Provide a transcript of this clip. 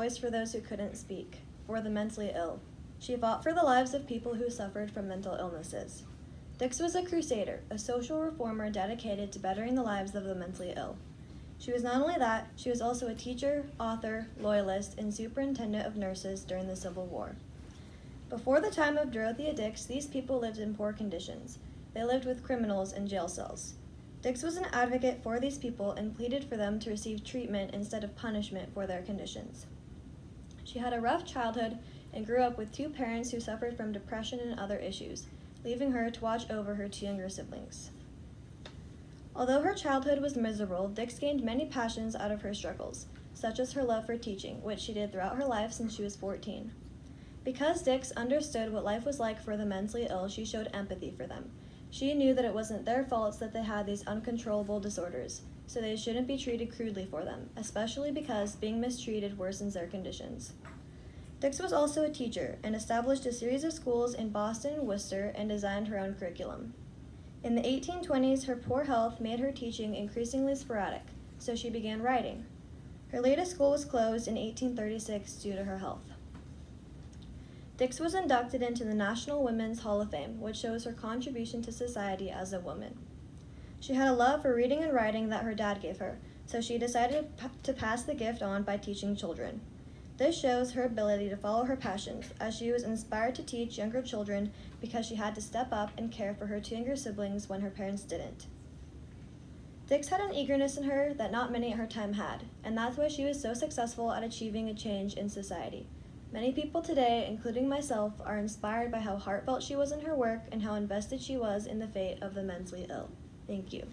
voice for those who couldn't speak, for the mentally ill. She fought for the lives of people who suffered from mental illnesses. Dix was a crusader, a social reformer dedicated to bettering the lives of the mentally ill. She was not only that, she was also a teacher, author, loyalist, and superintendent of nurses during the Civil War. Before the time of Dorothea Dix, these people lived in poor conditions. They lived with criminals in jail cells. Dix was an advocate for these people and pleaded for them to receive treatment instead of punishment for their conditions. She had a rough childhood and grew up with two parents who suffered from depression and other issues, leaving her to watch over her two younger siblings. Although her childhood was miserable, Dix gained many passions out of her struggles, such as her love for teaching, which she did throughout her life since she was 14. Because Dix understood what life was like for the mentally ill, she showed empathy for them. She knew that it wasn't their faults that they had these uncontrollable disorders, so they shouldn't be treated crudely for them, especially because being mistreated worsens their conditions. Dix was also a teacher and established a series of schools in Boston and Worcester and designed her own curriculum. In the 1820s, her poor health made her teaching increasingly sporadic, so she began writing. Her latest school was closed in 1836 due to her health. Dix was inducted into the National Women's Hall of Fame, which shows her contribution to society as a woman. She had a love for reading and writing that her dad gave her, so she decided to pass the gift on by teaching children. This shows her ability to follow her passions, as she was inspired to teach younger children because she had to step up and care for her two younger siblings when her parents didn't. Dix had an eagerness in her that not many at her time had, and that's why she was so successful at achieving a change in society. Many people today, including myself, are inspired by how heartfelt she was in her work and how invested she was in the fate of the mentally ill. Thank you.